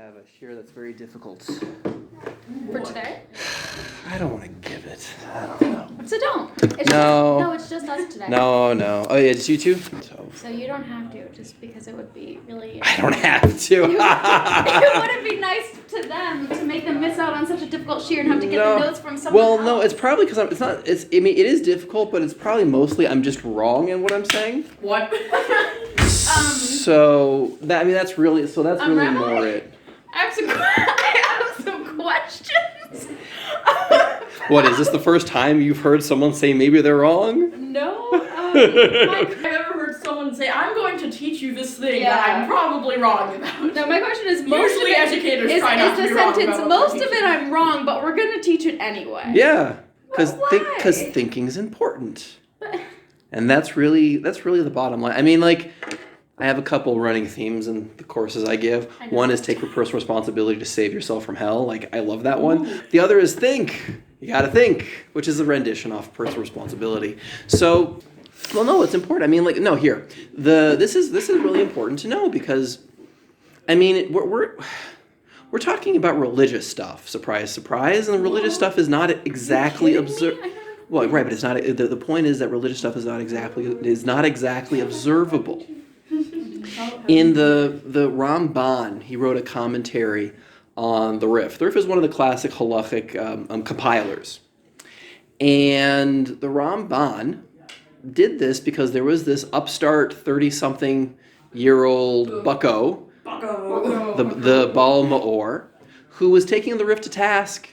have a share that's very difficult. For today? I don't want to give it. I don't know. So don't. It's just us today. No. Oh, yeah, it's you two? So you don't have to, just because it would be really... I don't have to. It wouldn't be nice to them to make them miss out on such a difficult shear and have to get the notes from someone else. Well, no, it's probably because it is difficult, but it's probably mostly I'm just wrong in what I'm saying. What? That's really more it. I have some questions. What, is this the first time you've heard someone say maybe they're wrong? No. I've never heard someone say, I'm going to teach you this thing that I'm probably wrong about. No, my question is, usually educators try not to be wrong about most of it I'm wrong, but we're going to teach it anyway. Yeah, because why? thinking's important. And that's really the bottom line. I mean, I have a couple running themes in the courses I give. One is take personal responsibility to save yourself from hell. I love that one. Ooh. The other is think. You gotta think, which is a rendition off personal responsibility. So, well, no, it's important. I mean, here. This is really important to know because, I mean, we're talking about religious stuff. Surprise, surprise. And the religious stuff is not exactly observed. Well, right, but it's not. The point is that religious stuff is not exactly observable. In the Rambam, he wrote a commentary on the Rif. The Rif is one of the classic halachic compilers. And the Rambam did this because there was this upstart 30-something-year-old bucko, the Baal Ma'or, who was taking the Rif to task,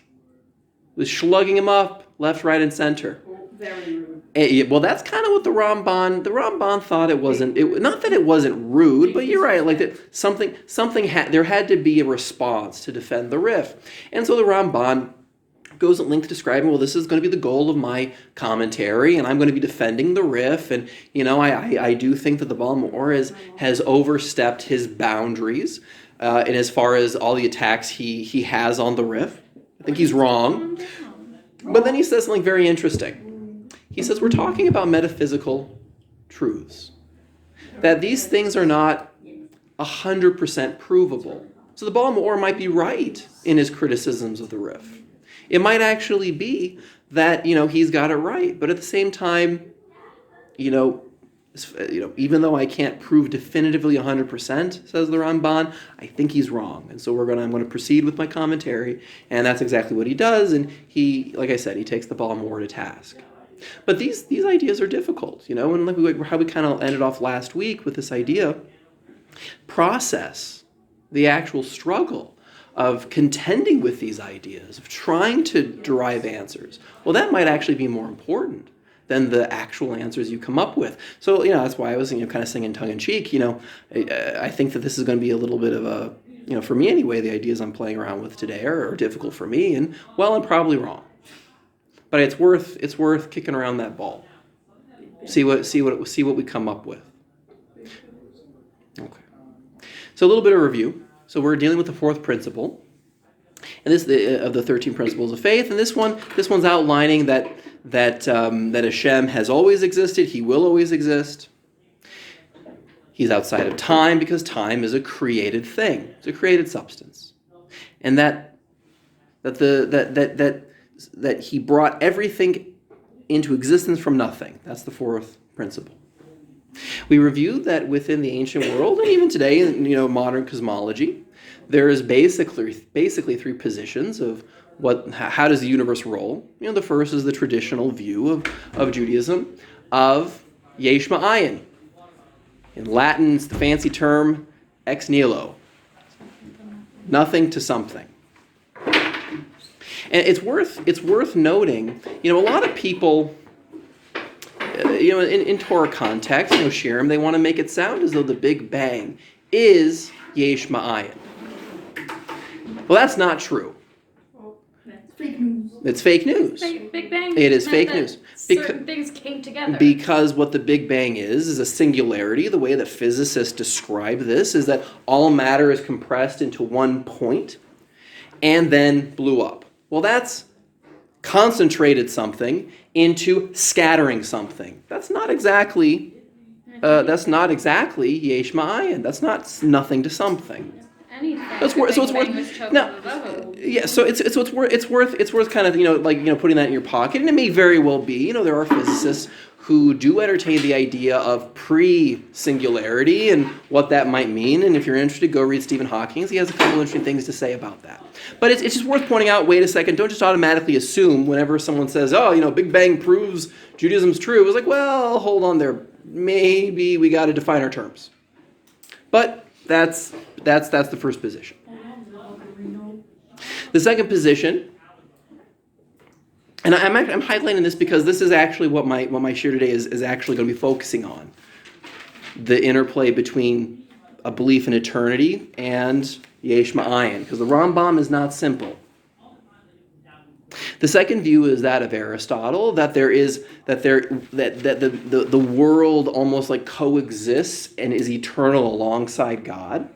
was slugging him up left, right, and center. Very rude. Well, that's kind of what the Rambam thought it wasn't. Not that it wasn't rude, but you're right. That there had to be a response to defend the Rif, and so the Rambam goes at length describing, well, this is going to be the goal of my commentary, and I'm going to be defending the Rif, and I do think that the Baal Ma'or has overstepped his boundaries, and as far as all the attacks he has on the Rif, I think he's wrong. But then he says something very interesting. He says we're talking about metaphysical truths, that these things are not 100% provable. So the Baal Ma'or might be right in his criticisms of the Rif. It might actually be that he's got it right, but at the same time, even though I can't prove definitively 100%, says the Rambam, I think he's wrong, and so I'm going to proceed with my commentary, and that's exactly what he does. And he, like I said, he takes the Baal Ma'or to task. But these ideas are difficult, and how we kind of ended off last week with this idea, process the actual struggle of contending with these ideas, of trying to derive answers. Well, that might actually be more important than the actual answers you come up with. So, that's why I was, kind of saying in tongue-in-cheek, I think that this is going to be a little bit of a, for me anyway, the ideas I'm playing around with today are difficult for me, and, well, I'm probably wrong. But it's worth kicking around that ball. See what we come up with. Okay. So a little bit of review. So we're dealing with the fourth principle, and this of the 13 principles of faith. And this one's outlining that Hashem has always existed. He will always exist. He's outside of time because time is a created thing. It's a created substance, and that he brought everything into existence from nothing. That's the fourth principle. We reviewed that within the ancient world, and even today in modern cosmology, there is basically three positions of how does the universe roll. The first is the traditional view of Judaism of yesh ma'ayin. In Latin, it's the fancy term ex nihilo. Nothing to something. And it's worth noting, a lot of people, in Torah context, Shirim, they want to make it sound as though the Big Bang is yesh ma'ayin. Well, that's not true. Fake news. It's fake news. Big Bang. It is fake news. Certain things came together. Because what the Big Bang is a singularity. The way that physicists describe this is that all matter is compressed into one point and then blew up. Well, that's concentrated something into scattering something. That's not exactly yesh ma'ayin. That's not nothing to something. anything. It's worth. So it's worth. Now, yeah. So it's worth kind of putting that in your pocket, and it may very well be. There are physicists who do entertain the idea of pre-singularity and what that might mean. And if you're interested, go read Stephen Hawking. He has a couple interesting things to say about that. But it's just worth pointing out, wait a second, don't just automatically assume whenever someone says, Big Bang proves Judaism's true. It's like, well, hold on there. Maybe we got to define our terms. But that's the first position. The second position, and I'm highlighting this because this is actually what my share today is actually going to be focusing on. The interplay between a belief in eternity and Yesh Ma'ayin, because the Rambam is not simple. The second view is that of Aristotle, that the world almost like coexists and is eternal alongside God.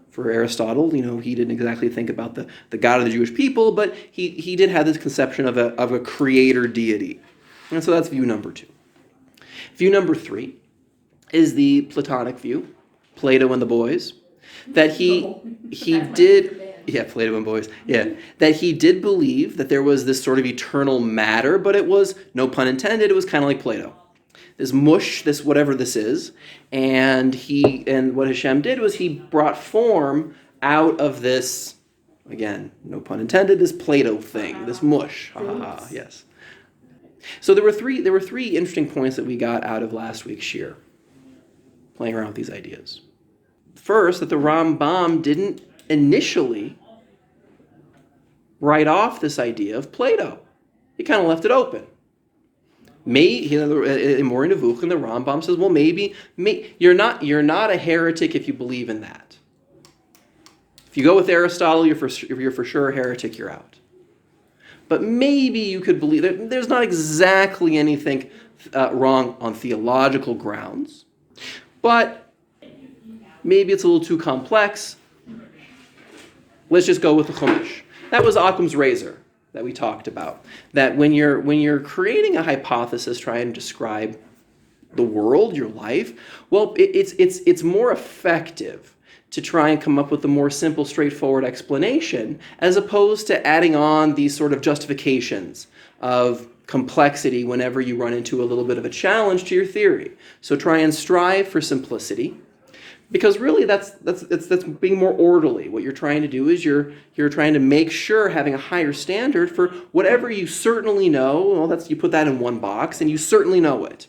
For Aristotle, he didn't exactly think about the God of the Jewish people, but he did have this conception of a creator deity. And so that's view number 2. View number 3 is the Platonic view, Plato and the boys, that he did... Yeah, Plato and boys. Yeah, that he did believe that there was this sort of eternal matter, but it was, no pun intended, it was kind of like Plato. This mush, this whatever this is, and what Hashem did was he brought form out of this, again, no pun intended, this Plato thing, this mush. Yes. So there were three interesting points that we got out of last week's shir, playing around with these ideas. First, that the Rambam didn't initially write off this idea of Plato. He kind of left it open. In Moreh Nevuchim, the Rambam says, well, maybe you're not a heretic if you believe in that. If you go with Aristotle, you're for sure a heretic, you're out. But maybe you could believe that there's not exactly anything wrong on theological grounds, but maybe it's a little too complex. Let's just go with the Chumash. That was Occam's razor that we talked about. That when you're creating a hypothesis, trying to describe the world, your life, well, it's more effective to try and come up with a more simple, straightforward explanation, as opposed to adding on these sort of justifications of complexity whenever you run into a little bit of a challenge to your theory. So try and strive for simplicity. Because really, that's being more orderly. What you're trying to do is you're trying to make sure, having a higher standard for whatever you certainly know. Well, you put that in one box, and you certainly know it.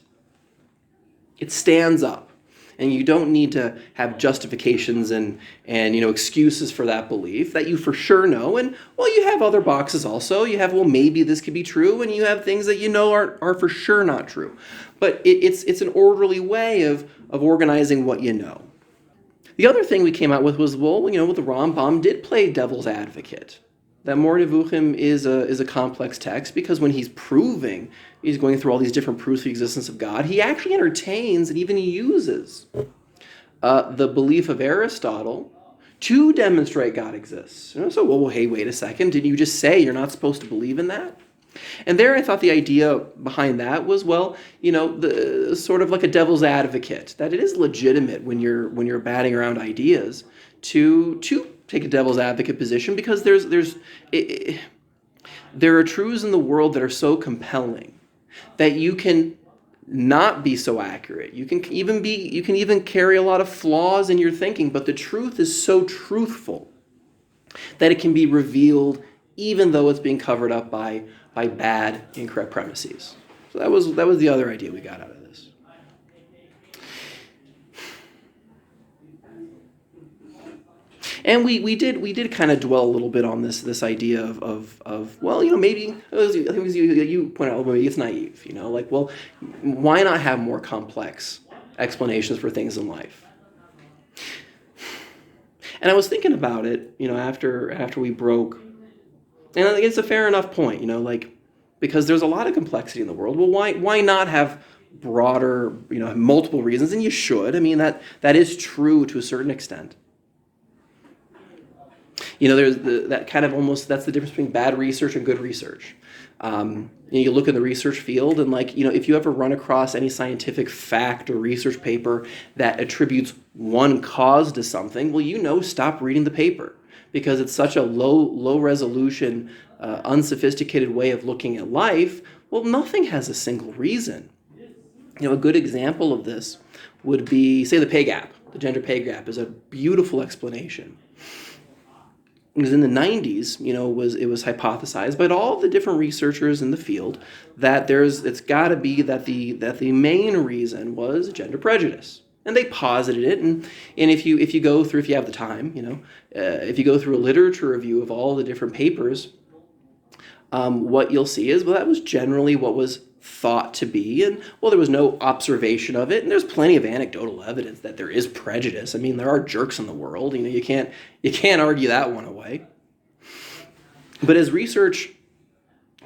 It stands up, and you don't need to have justifications and excuses for that belief that you for sure know. And well, you have other boxes also. You have, well, maybe this could be true, and you have things that you know are for sure not true. But it's an orderly way of organizing what you know. The other thing we came out with was, the Rambam did play devil's advocate. That Moreh Nevuchim is a complex text because when he's going through all these different proofs of the existence of God, he actually entertains and even uses the belief of Aristotle to demonstrate God exists. So, hey, wait a second, didn't you just say you're not supposed to believe in that? And there I thought the idea behind that was, the sort of like a devil's advocate, that it is legitimate when you're batting around ideas to take a devil's advocate position, because there are truths in the world that are so compelling that you can not be so accurate. You can even carry a lot of flaws in your thinking, but the truth is so truthful that it can be revealed even though it's being covered up by bad, incorrect premises. So that was the other idea we got out of this. And we did kind of dwell a little bit on this idea of maybe, I think you point out, maybe it's naive, why not have more complex explanations for things in life? And I was thinking about it, after we broke. And I think it's a fair enough point, because there's a lot of complexity in the world. Well, why not have broader, multiple reasons? And you should. I mean, that is true to a certain extent. There's that kind of almost, that's the difference between bad research and good research. You look in the research field and if you ever run across any scientific fact or research paper that attributes one cause to something, well, stop reading the paper, because it's such a low resolution, unsophisticated way of looking at life. Well, nothing has a single reason. A good example of this would be, say, the pay gap. The gender pay gap is a beautiful explanation. Because in the 90s, it was hypothesized by all the different researchers in the field that it's got to be that the main reason was gender prejudice, and they posited it. And if you have the time, if you go through a literature review of all the different papers, what you'll see is, that was generally what was thought to be, and there was no observation of it, and there's plenty of anecdotal evidence that there is prejudice. I mean, there are jerks in the world. You can't argue that one away. But as research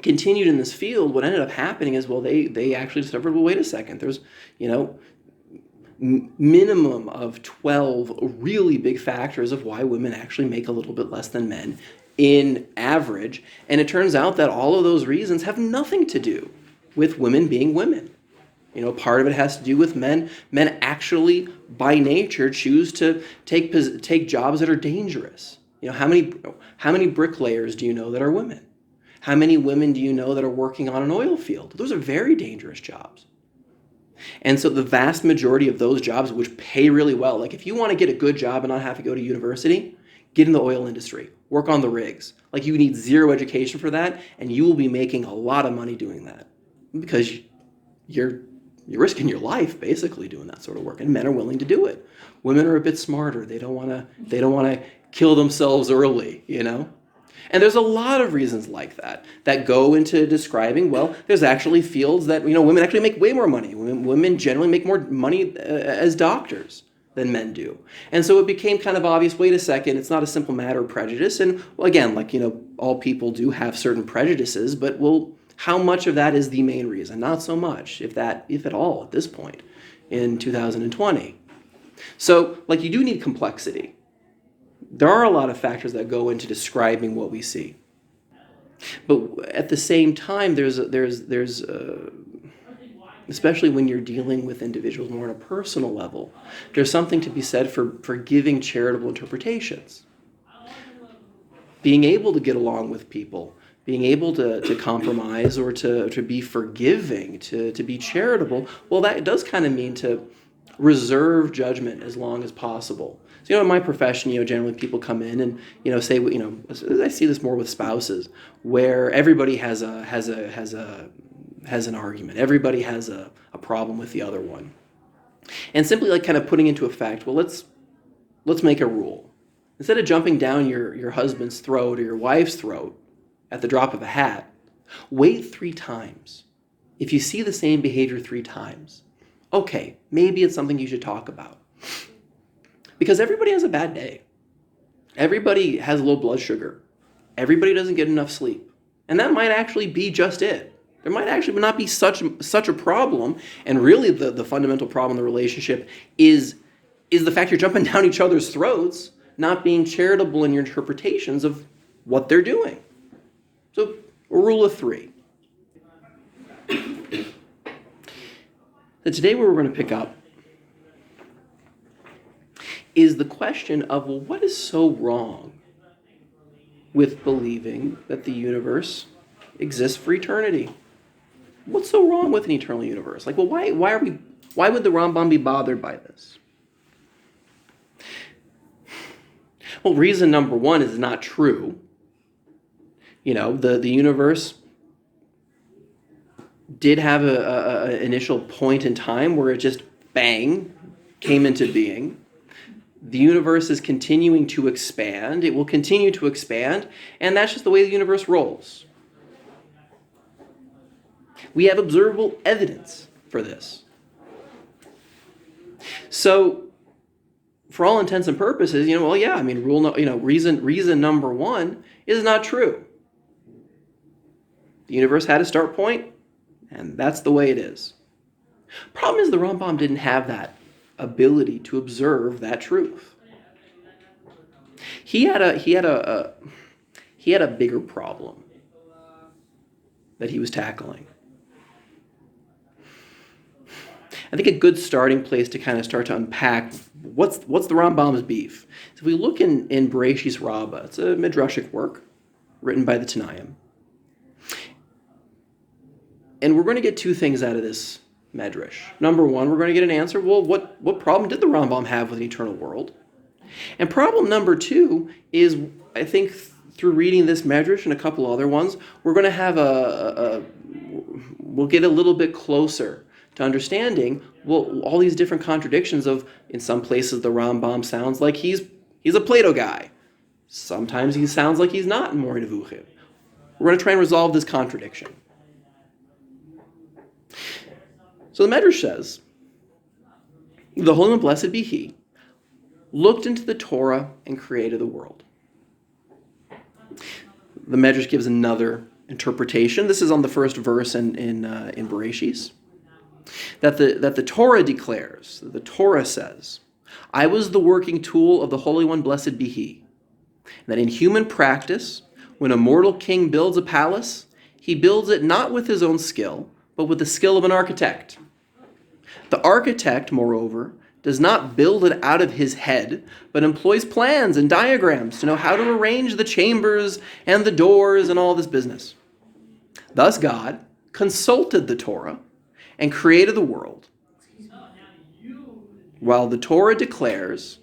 continued in this field, what ended up happening is, they actually discovered, wait a second, there's minimum of 12 really big factors of why women actually make a little bit less than men in average, and it turns out that all of those reasons have nothing to do with women being women. Part of it has to do with men actually by nature choose to take jobs that are dangerous. How many bricklayers do you know that are women? How many women do you know that are working on an oil field? Those are very dangerous jobs. And so the vast majority of those jobs, which pay really well, if you want to get a good job and not have to go to university, get in the oil industry, work on the rigs. You need zero education for that, and you will be making a lot of money doing that, because you're risking your life basically doing that sort of work, and men are willing to do it. Women are a bit smarter. They don't want to kill themselves early, And there's a lot of reasons like that go into describing, there's actually fields that, women actually make way more money. Women generally make more money as doctors than men do. And so it became kind of obvious, wait a second, it's not a simple matter of prejudice. And again, all people do have certain prejudices, but how much of that is the main reason? Not so much, if at all, at this point in 2020. So, you do need complexity. There are a lot of factors that go into describing what we see. But at the same time, there's especially when you're dealing with individuals more on a personal level, there's something to be said for giving charitable interpretations. Being able to get along with people, being able to compromise or to be forgiving, to be charitable, that does kind of mean to reserve judgment as long as possible. So, in my profession, generally people come in and, say, I see this more with spouses, where everybody has an argument. Everybody has a problem with the other one. And simply kind of putting into effect, let's make a rule. Instead of jumping down your husband's throat or your wife's throat at the drop of a hat, wait 3 times. If you see the same behavior 3 times, okay, maybe it's something you should talk about. Because everybody has a bad day. Everybody has low blood sugar. Everybody doesn't get enough sleep. And that might actually be just it. There might actually not be such a problem. And really the fundamental problem in the relationship is the fact you're jumping down each other's throats, not being charitable in your interpretations of what they're doing. So, a rule of 3. So today where we're going to pick up is the question of, what is so wrong with believing that the universe exists for eternity? What's so wrong with an eternal universe? Why would the Rambam be bothered by this? Well, reason number 1 is not true. The universe did have an initial point in time where it just bang came into being. The universe is continuing to expand. It will continue to expand, and that's just the way the universe rolls. We have observable evidence for this. So, for all intents and purposes, reason number 1 is not true. The universe had a start point, and that's the way it is. Problem is, the Rambam didn't have that ability to observe that truth. He had a bigger problem that he was tackling. I think a good starting place to kind of start to unpack what's the Rambam's beef. So if we look in Bereshis Rabbah, it's a midrashic work written by the Tanaim. And we're going to get two things out of this medrash. Number one, we're going to get an answer. Well, what problem did the Rambam have with an eternal world? And problem number two is, I think, through reading this medrash and a couple other ones, we're going to have we'll get a little bit closer to understanding, well, all these different contradictions of, in some places, the Rambam sounds like he's a Plato guy. Sometimes he sounds like he's not in Moreh Nevuchim. We're going to try and resolve this contradiction. So the Medrash says, the Holy and Blessed be He, looked into the Torah and created the world. The Medrash gives another interpretation. This is on the first verse in Bereshis. That the Torah declares, the Torah says, I was the working tool of the Holy One, blessed be He. That in human practice, when a mortal king builds a palace, he builds it not with his own skill, but with the skill of an architect. The architect, moreover, does not build it out of his head, but employs plans and diagrams to know how to arrange the chambers and the doors and all this business. Thus God consulted the Torah and created the world, while the Torah declares,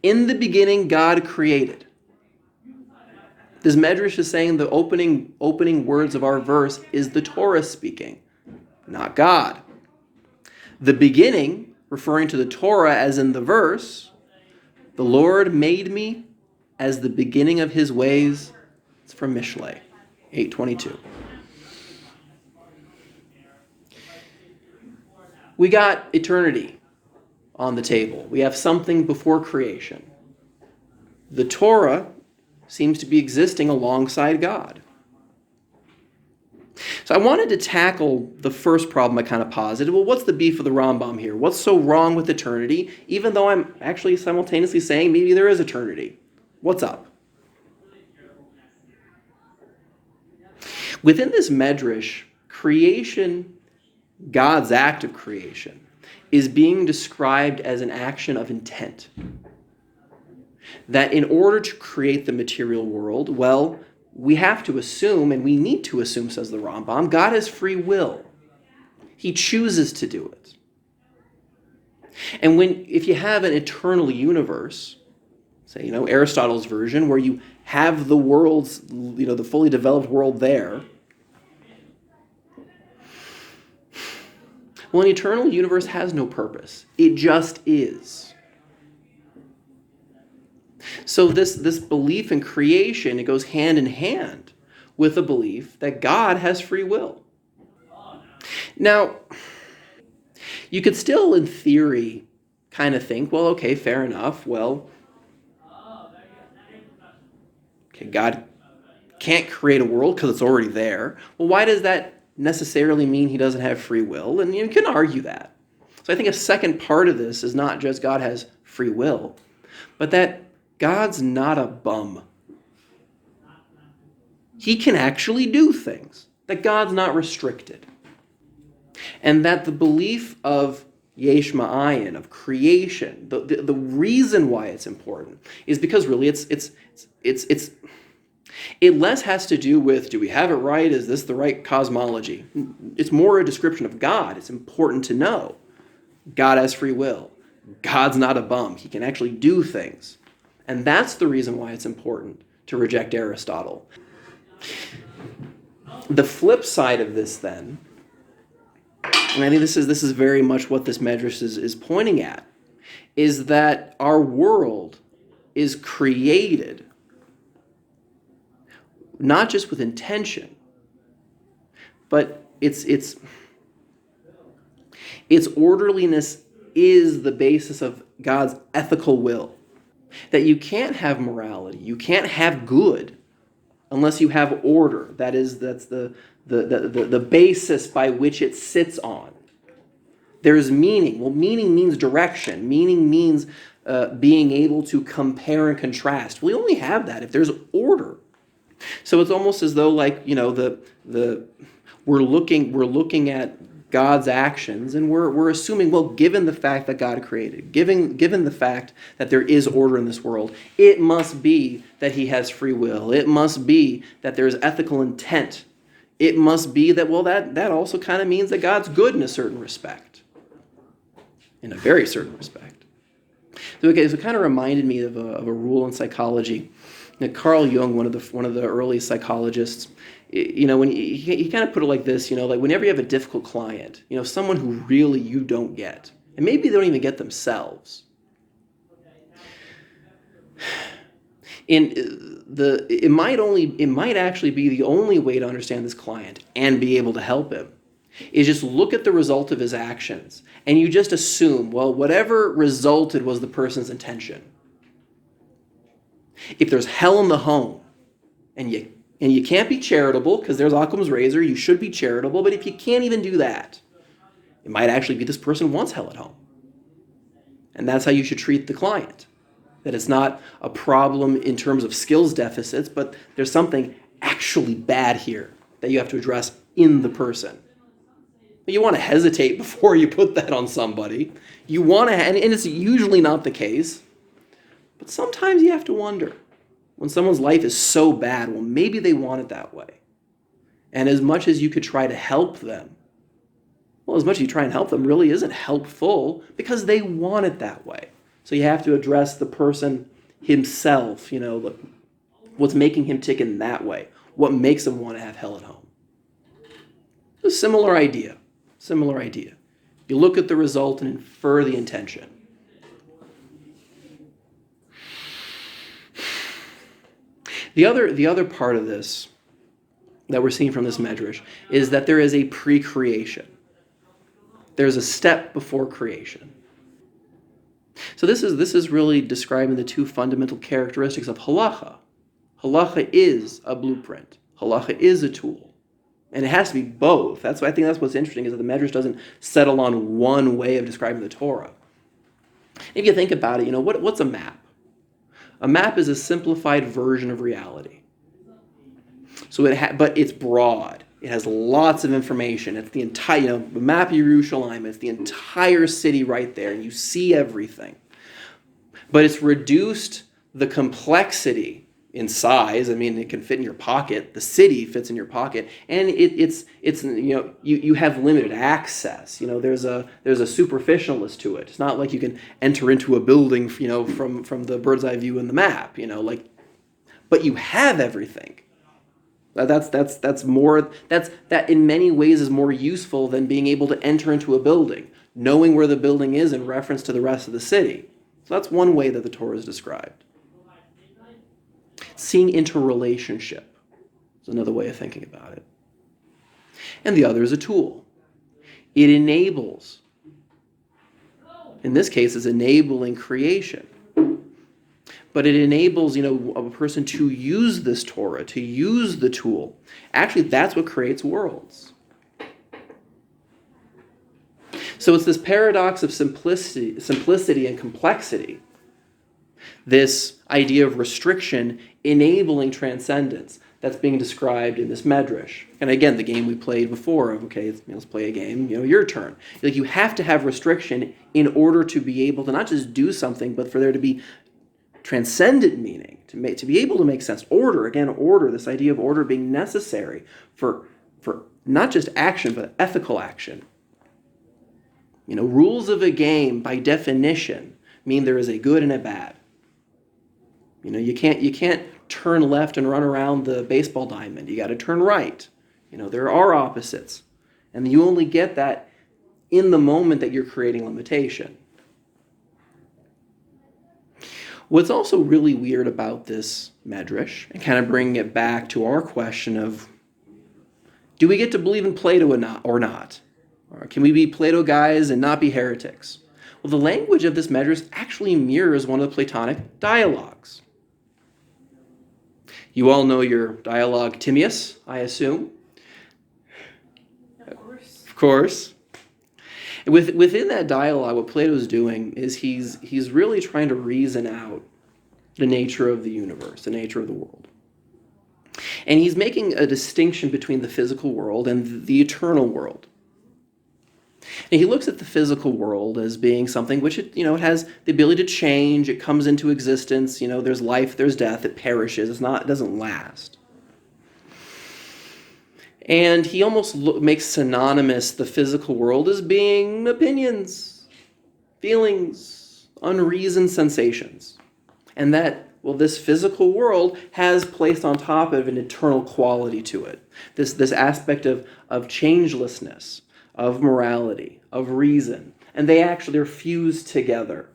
in the beginning God created. This Medrash is saying the opening words of our verse is the Torah speaking, not God. The beginning, referring to the Torah as in the verse, the Lord made me as the beginning of his ways. It's from Mishlei, 8:22. We got eternity on the table. We have something before creation. The Torah seems to be existing alongside God. So I wanted to tackle the first problem I kind of posited. Well, what's the beef of the Rambam here? What's so wrong with eternity, even though I'm actually simultaneously saying maybe there is eternity? What's up? Within this medrash, creation, God's act of creation, is being described as an action of intent. That in order to create the material world, well, we have to assume, and we need to assume, says the Rambam, God has free will. He chooses to do it. And if you have an eternal universe, say, Aristotle's version, where you have the world's, the fully developed world there, well, an eternal universe has no purpose. It just is. So this belief in creation, it goes hand in hand with a belief that God has free will. Now, you could still, in theory, kind of think, well, okay, fair enough. Well, okay, God can't create a world because it's already there. Well, why does that necessarily mean he doesn't have free will? And you can argue that. So I think a second part of this is not just God has free will, but that God's not a bum. He can actually do things, that God's not restricted. And that the belief of Yesh Ma'ayin, of creation, the reason why it's important is because really it less has to do with, do we have it right? Is this the right cosmology? It's more a description of God. It's important to know God has free will. God's not a bum. He can actually do things. And that's the reason why it's important to reject Aristotle. The flip side of this then, and I think this is very much what this medrash is pointing at, is that our world is created not just with intention, but its orderliness is the basis of God's ethical will. That you can't have morality, you can't have good unless you have order. That's the basis by which it sits on. There's meaning. Well, meaning means direction. Meaning means being able to compare and contrast. We only have that if there's order. So it's almost as though, like, we're looking at God's actions, and we're assuming, well, given the fact that God created, given the fact that there is order in this world, it must be that he has free will. It must be that there's ethical intent. It must be that, well, that also kind of means that God's good in a certain respect. In a very certain respect. So it kind of reminded me of a rule in psychology. Carl Jung, one of the early psychologists, when he kind of put it like this, like whenever you have a difficult client, someone who really you don't get, and maybe they don't even get themselves. It might actually be the only way to understand this client and be able to help him is just look at the result of his actions, and you just assume, well, whatever resulted was the person's intention. If there's hell in the home, and you can't be charitable because there's Occam's razor, you should be charitable, but if you can't even do that, it might actually be this person wants hell at home. And that's how you should treat the client. That it's not a problem in terms of skills deficits, but there's something actually bad here that you have to address in the person. You want to hesitate before you put that on somebody. You want to, and it's usually not the case, but sometimes you have to wonder. When someone's life is so bad, well, maybe they want it that way. And as much as you could try to help them, well, as much as you try and help them really isn't helpful because they want it that way. So you have to address the person himself, what's making him tick in that way, what makes him want to have hell at home. A similar idea. You look at the result and infer the intention. The other part of this that we're seeing from this medrash is that there is a PreCreation. There's a step before creation. So this is really describing the two fundamental characteristics of halacha. Halacha is a blueprint. Halacha is a tool. And it has to be both. I think that's what's interesting, is that the Medrash doesn't settle on one way of describing the Torah. If you think about it, what's a map? A map is a simplified version of reality. So but it's broad. It has lots of information. It's the entire, the map of Yerushalayim. It's the entire city right there, and you see everything. But it's reduced the complexity in size. I mean, it can fit in your pocket. The city fits in your pocket, and it's you have limited access. There's a superficialness to it. It's not like you can enter into a building, from the bird's eye view in the map. But you have everything. That in many ways is more useful than being able to enter into a building, knowing where the building is in reference to the rest of the city. So that's one way that the Torah is described. Seeing interrelationship is another way of thinking about it. And the other is a tool. It enables. In this case, it's enabling creation. But it enables, a person to use this Torah, to use the tool. Actually, that's what creates worlds. So it's this paradox of simplicity and complexity. This idea of restriction enabling transcendence that's being described in this medrash. And again, the game we played before of, okay, let's play a game, your turn. Like, you have to have restriction in order to be able to not just do something, but for there to be transcendent meaning, to be able to make sense. Order, this idea of order being necessary for not just action, but ethical action. Rules of a game, by definition, mean there is a good and a bad. You can't turn left and run around the baseball diamond. You got to turn right. There are opposites. And you only get that in the moment that you're creating limitation. What's also really weird about this medrash, and kind of bringing it back to our question of, do we get to believe in Plato or not? Or can we be Plato guys and not be heretics? Well, the language of this medrash actually mirrors one of the Platonic dialogues. You all know your dialogue Timaeus, I assume. Of course. Of course. Within that dialogue, what Plato's doing is he's really trying to reason out the nature of the universe, the nature of the world. And he's making a distinction between the physical world and the eternal world. And he looks at the physical world as being something which it has the ability to change. It comes into existence. There's life, there's death. It perishes. It doesn't last. And he almost makes synonymous the physical world as being opinions, feelings, unreasoned sensations. And that, this physical world has placed on top of an eternal quality to it. This aspect of changelessness, of morality, of reason. And they're fused together.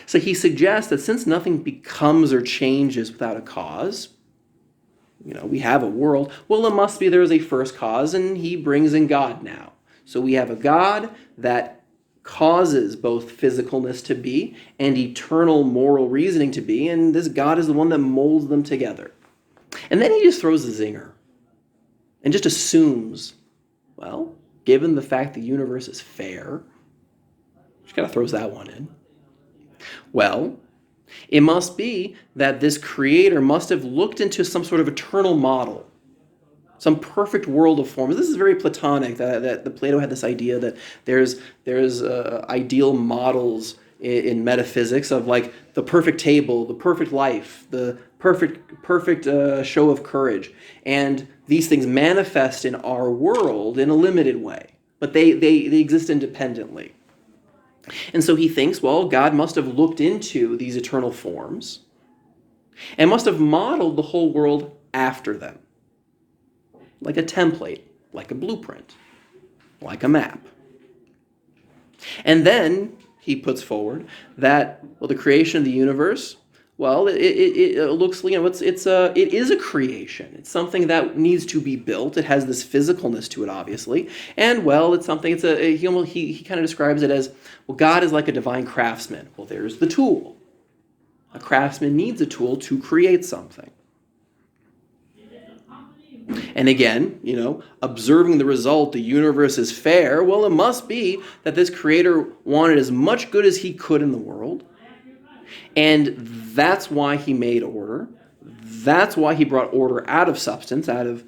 So he suggests that since nothing becomes or changes without a cause, we have a world, it must be there is a first cause, and he brings in God now. So we have a God that causes both physicalness to be and eternal moral reasoning to be, and this God is the one that molds them together. And then he just throws a zinger and just assumes, given the fact the universe is fair, just kind of throws that one in. It must be that this creator must have looked into some sort of eternal model, some perfect world of forms. This is very Platonic, that Plato had this idea that there's ideal models in metaphysics of like the perfect table, the perfect life, the perfect show of courage. And these things manifest in our world in a limited way, but they exist independently. And so he thinks, God must have looked into these eternal forms and must have modeled the whole world after them, like a template, like a blueprint, like a map. And then he puts forward that, the creation of the universe, it looks, it is a creation. It's something that needs to be built. It has this physicalness to it, obviously. And, it's something, he kind of describes it as, God is like a divine craftsman. There's the tool. A craftsman needs a tool to create something. And again, observing the result, the universe is fair. It must be that this creator wanted as much good as he could in the world. And that's why he made order. That's why he brought order out of substance, and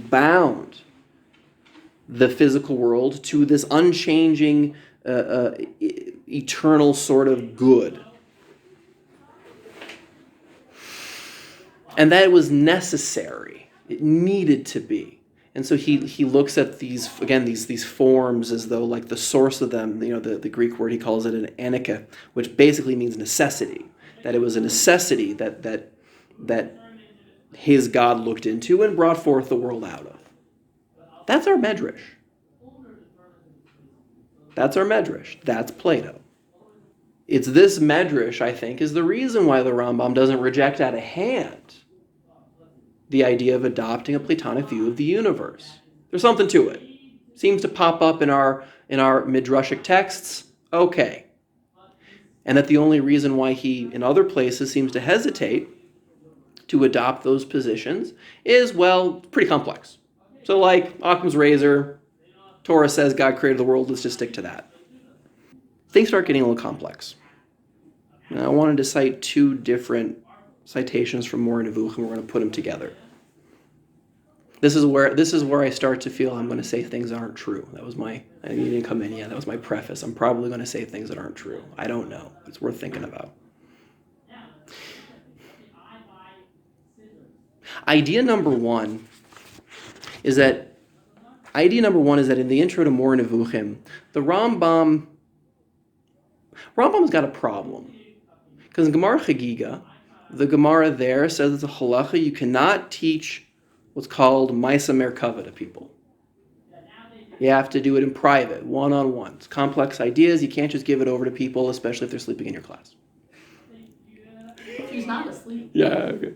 bound the physical world to this unchanging, eternal sort of good. And that it was necessary. It needed to be. And so he looks at these forms as though like the source of them, the Greek word, he calls it an anika, which basically means necessity. That it was a necessity that his God looked into and brought forth the world out of. That's our medrash. That's Plato. It's this medrash, I think, is the reason why the Rambam doesn't reject out of hand the idea of adopting a Platonic view of the universe. There's something to it. Seems to pop up in our midrashic texts. Okay. And that the only reason why he, in other places, seems to hesitate to adopt those positions is, pretty complex. So like Occam's razor, Torah says God created the world, let's just stick to that. Things start getting a little complex. Now, I wanted to cite two different citations from Moreh Nevuchim, and we're going to put them together. This is where I start to feel I'm going to say things that aren't true. You didn't come in yet. That was my preface. I'm probably going to say things that aren't true. I don't know. It's worth thinking about. Idea number one is that in the intro to Moreh Nevuchim, the Rambam's got a problem. Because in Gemara Chagiga, the Gemara there says it's a halacha, you cannot teach what's called Maisa Merkava to people. You have to do it in private, one-on-one. It's complex ideas, you can't just give it over to people, especially if they're sleeping in your class. He's not asleep. Yeah, okay.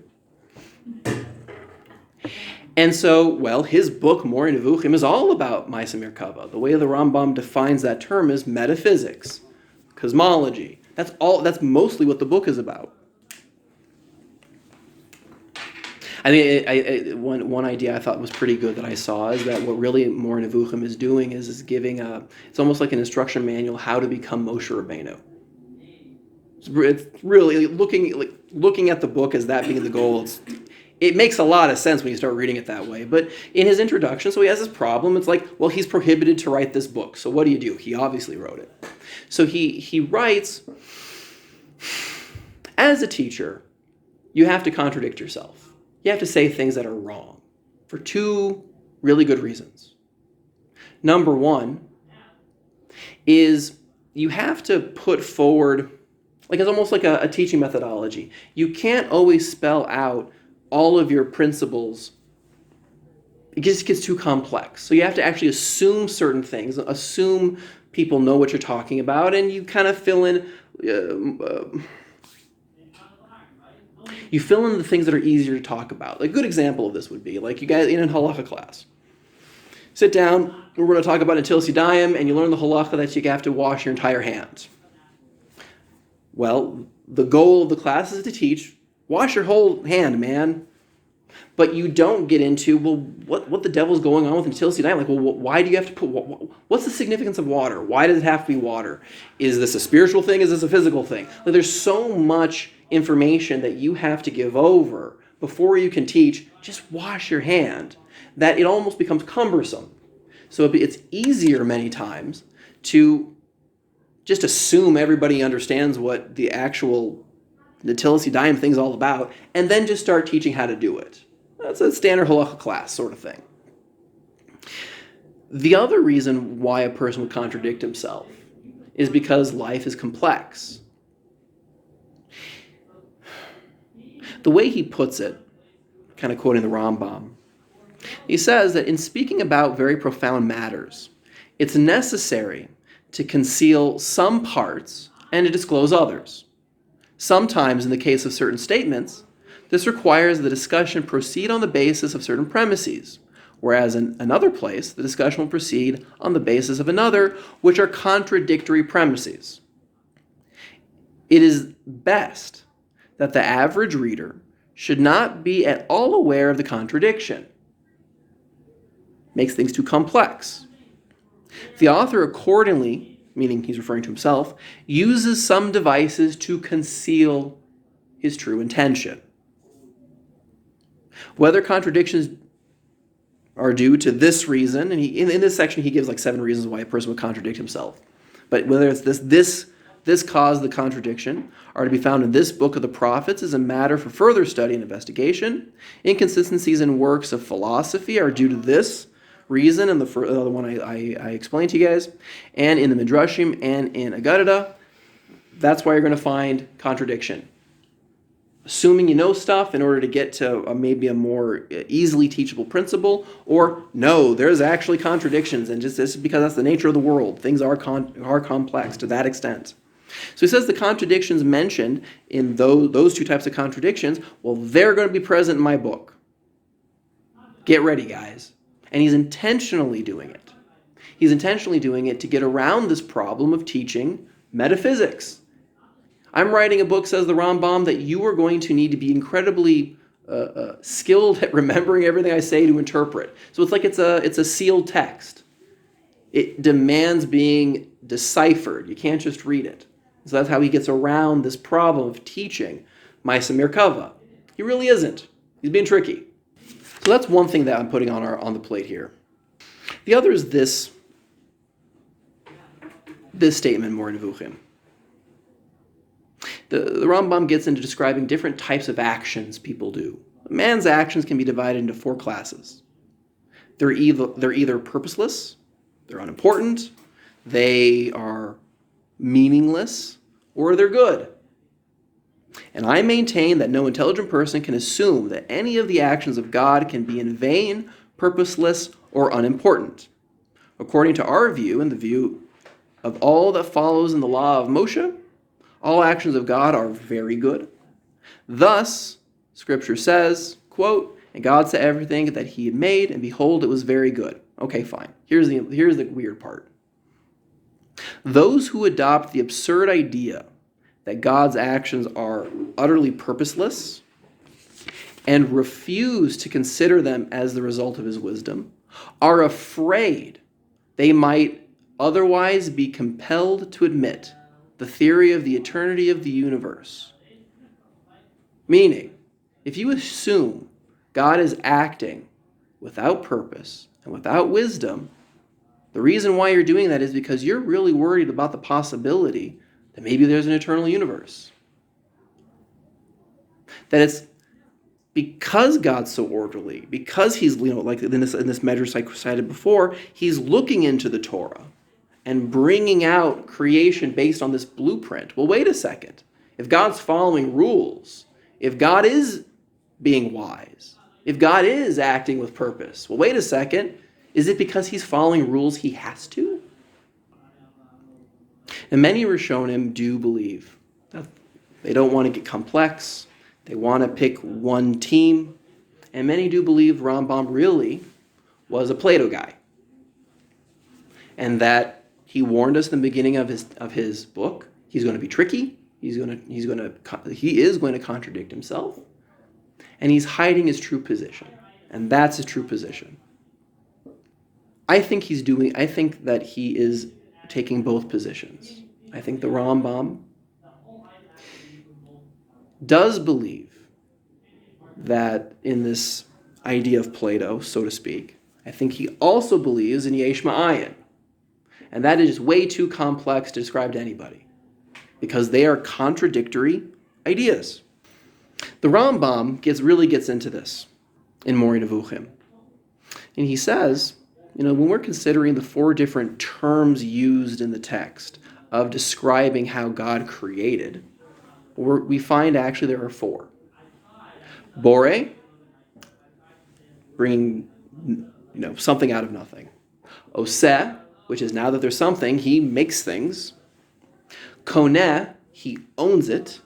And so, his book, Moreh Nevuchim, is all about Maisa Merkava. The way the Rambam defines that term is metaphysics, cosmology. That's mostly what the book is about. I mean, one idea I thought was pretty good that I saw is that what really More Nevuchim is doing is giving it's almost like an instruction manual how to become Moshe Rabbeinu. It's really looking at the book as that being the goal. It makes a lot of sense when you start reading it that way. But in his introduction, so he has this problem. It's like, well, he's prohibited to write this book. So what do? He obviously wrote it. So he writes, as a teacher, you have to contradict yourself. You have to say things that are wrong for two really good reasons. Number one is you have to put forward, like it's almost like a teaching methodology. You can't always spell out all of your principles. It just gets too complex. So you have to actually assume certain things, assume people know what you're talking about, and you kind of fill in the things that are easier to talk about. A good example of this would be like you guys in a halacha class. Sit down, we're going to talk about L.C.S.W, and you learn the halacha that you have to wash your entire hand. Well, the goal of the class is to teach, wash your whole hand, man. But you don't get into, well, what the devil's going on with L.C.S.W? Like, well, why do you have to put, what's the significance of water? Why does it have to be water? Is this a spiritual thing? Is this a physical thing? Like, there's so much information that you have to give over before you can teach, just wash your hand, that it almost becomes cumbersome. So it's easier many times to just assume everybody understands what the actual L.C.S.W thing's all about, and then just start teaching how to do it. That's a standard halacha class sort of thing. The other reason why a person would contradict himself is because life is complex. The way he puts it, kind of quoting the Rambam, he says that in speaking about very profound matters, it's necessary to conceal some parts and to disclose others. Sometimes, in the case of certain statements, this requires the discussion proceed on the basis of certain premises, whereas in another place, the discussion will proceed on the basis of another, which are contradictory premises. It is best that the average reader should not be at all aware of the contradiction. Makes things too complex. The author accordingly, meaning he's referring to himself, uses some devices to conceal his true intention. Whether contradictions are due to this reason, and in this section he gives like 7 reasons why a person would contradict himself. But whether it's this caused the contradiction are to be found in this book of the prophets is a matter for further study and investigation. Inconsistencies in works of philosophy are due to this reason, and the other one I explained to you guys, and in the Midrashim and in Agadah, that's why you're going to find contradiction. Assuming you know stuff in order to get to maybe a more easily teachable principle, or no, there's actually contradictions, and just this is because that's the nature of the world. Things are complex to that extent. So he says the contradictions mentioned in those two types of contradictions, well, they're going to be present in my book. Get ready, guys. And he's intentionally doing it. He's intentionally doing it to get around this problem of teaching metaphysics. I'm writing a book, says the Rambam, that you are going to need to be incredibly skilled at remembering everything I say to interpret. So it's like it's a sealed text. It demands being deciphered. You can't just read it. So that's how he gets around this problem of teaching Maisa Merkava. He really isn't. He's being tricky. So that's one thing that I'm putting on the plate here. The other is this statement, More Nevuchim. The Rambam gets into describing different types of actions people do. Man's actions can be divided into 4 classes. They're either purposeless, they're unimportant, they are meaningless, or they're good. And I maintain that no intelligent person can assume that any of the actions of God can be in vain, purposeless, or unimportant. According to our view and the view of all that follows in the law of Moshe, all actions of God are very good. Thus, Scripture says, quote, and God saw everything that he had made, and behold, it was very good. Okay, fine. Here's the weird part. Those who adopt the absurd idea that God's actions are utterly purposeless and refuse to consider them as the result of his wisdom are afraid they might otherwise be compelled to admit the theory of the eternity of the universe. Meaning, if you assume God is acting without purpose and without wisdom, the reason why you're doing that is because you're really worried about the possibility that maybe there's an eternal universe. That it's because God's so orderly, because he's, like in this medrash I cited before, he's looking into the Torah and bringing out creation based on this blueprint. Well, wait a second. If God's following rules, if God is being wise, if God is acting with purpose, well, wait a second. Is it because he's following rules he has to? And many Rishonim do believe that they don't want to get complex. They want to pick one team. And many do believe Rambam really was a Plato guy. And that he warned us in the beginning of his book, he's going to be tricky. He is going to contradict himself. And he's hiding his true position. And that's his true position. I think that he is taking both positions. I think the Rambam does believe that in this idea of Plato, so to speak, I think he also believes in Yesh Ma'ayin. And that is way too complex to describe to anybody, because they are contradictory ideas. The Rambam really gets into this in Mori Nevuchim. And he says, when we're considering the 4 different terms used in the text of describing how God created, we find actually there are 4. Bore, bringing something out of nothing. Oseh, which is now that there's something, he makes things. Koneh, he owns it.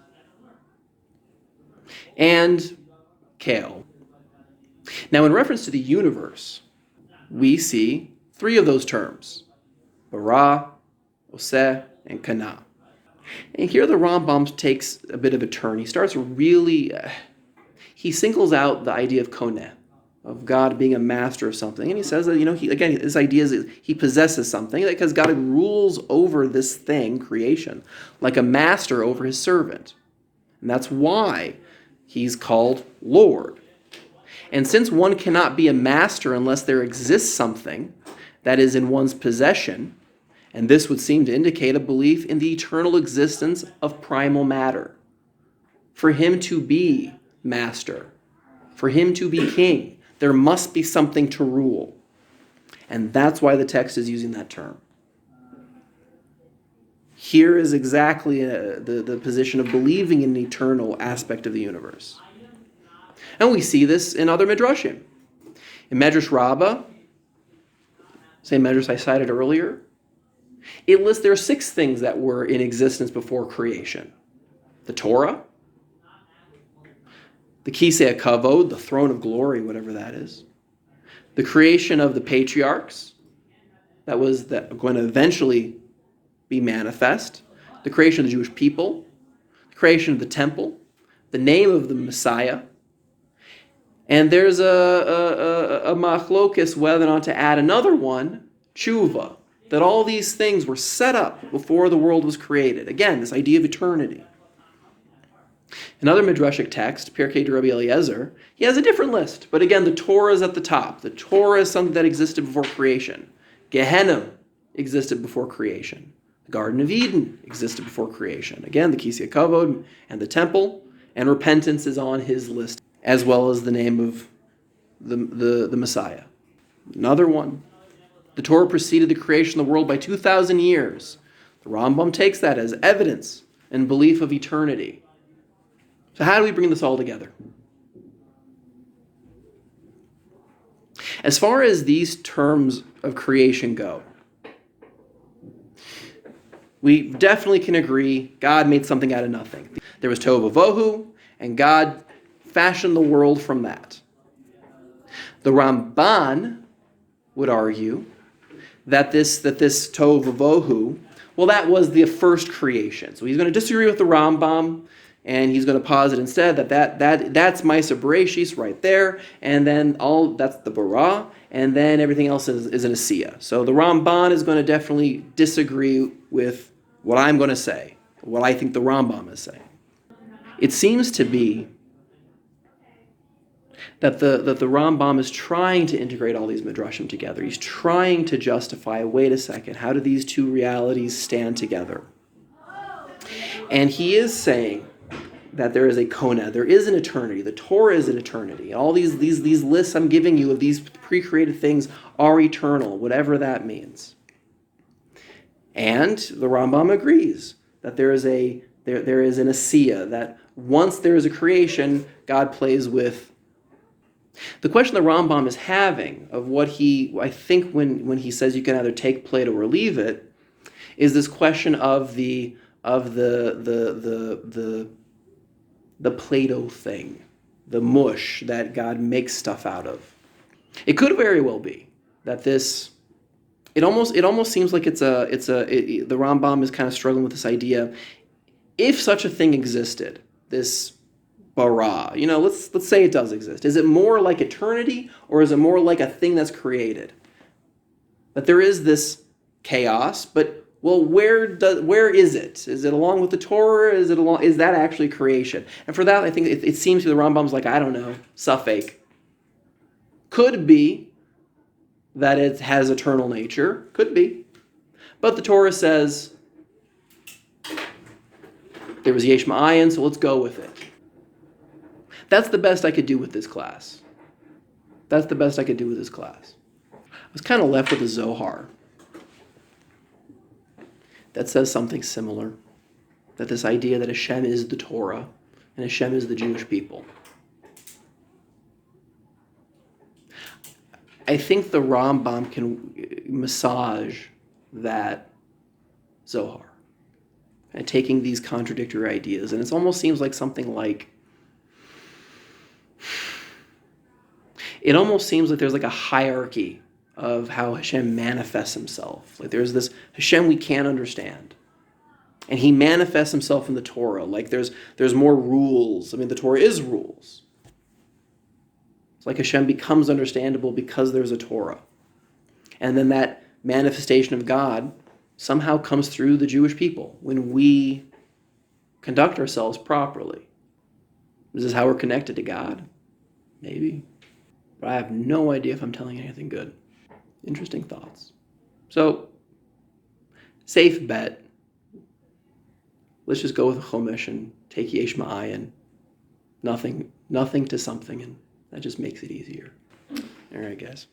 And Kale. Now, in reference to the universe, we see 3 of those terms: bara, oseh, and kana. And here the Rambam takes a bit of a turn. He starts he singles out the idea of koneh, of God being a master of something. And he says that, his idea is he possesses something because God rules over this thing, creation, like a master over his servant. And that's why he's called Lord. And since one cannot be a master unless there exists something that is in one's possession, and this would seem to indicate a belief in the eternal existence of primal matter, for him to be master, for him to be king, there must be something to rule. And that's why the text is using that term. Here is exactly the position of believing in an eternal aspect of the universe. And we see this in other midrashim. In Medrash Rabbah, same medrash I cited earlier, it lists there are 6 things that were in existence before creation: the Torah, the Kisei HaKavod, the throne of glory, whatever that is, the creation of the patriarchs, that was going to eventually be manifest, the creation of the Jewish people, the creation of the temple, the name of the Messiah. And there's a machlokes whether or not to add another one, tshuva, that all these things were set up before the world was created. Again, this idea of eternity. Another midrashic text, Pirkei de Rabbi Eliezer, he has a different list. But again, the Torah is at the top. The Torah is something that existed before creation. Gehenna existed before creation. The Garden of Eden existed before creation. Again, the Kisei HaKavod and the temple. And repentance is on his list, as well as the name of the Messiah. Another one. The Torah preceded the creation of the world by 2,000 years. The Rambam takes that as evidence and belief of eternity. So how do we bring this all together? As far as these terms of creation go, we definitely can agree God made something out of nothing. There was tohu vavohu, and God fashioned the world from that. The Ramban would argue that this tohu vavohu, well, that was the first creation. So he's going to disagree with the Rambam, and he's going to posit instead that's Maisa Bereshis right there, and then that's the bara, and then everything else is an Asiya. So the Ramban is going to definitely disagree with what I'm going to say, what I think the Rambam is saying. It seems to be that the Rambam is trying to integrate all these midrashim together. He's trying to justify, wait a second, how do these two realities stand together? And he is saying that there is a kona, there is an eternity. The Torah is an eternity. All these lists I'm giving you of these pre-created things are eternal, whatever that means. And the Rambam agrees that there is an asiya, that once there is a creation, God plays with. The question the Rambam is having of what I think when he says you can either take Plato or leave it, is this question of the Plato thing, the mush that God makes stuff out of. It could very well be that this. It almost seems like the Rambam is kind of struggling with this idea. If such a thing existed, this bara, let's say it does exist. Is it more like eternity, or is it more like a thing that's created? That there is this chaos, but well, where is it? Is it along with the Torah? Is that actually creation? And for that, I think it seems to the Rambam's like, I don't know, suffix. Could be that it has eternal nature. Could be. But the Torah says there was Yesh Ma'ayin, so let's go with it. That's the best I could do with this class. I was kind of left with a Zohar that says something similar. That this idea that Hashem is the Torah and Hashem is the Jewish people. I think the Rambam can massage that Zohar. And taking these contradictory ideas. And it almost seems like something like, it almost seems like there's like a hierarchy of how Hashem manifests himself. Like there's this Hashem we can't understand. And he manifests himself in the Torah. Like there's more rules. I mean, the Torah is rules. It's like Hashem becomes understandable because there's a Torah. And then that manifestation of God somehow comes through the Jewish people when we conduct ourselves properly. Is this how we're connected to God? Maybe. But I have no idea if I'm telling you anything good. Interesting thoughts. So, safe bet. Let's just go with a Chomesh and take Yesh Ma'ayin. Nothing to something, and that just makes it easier. All right, guys.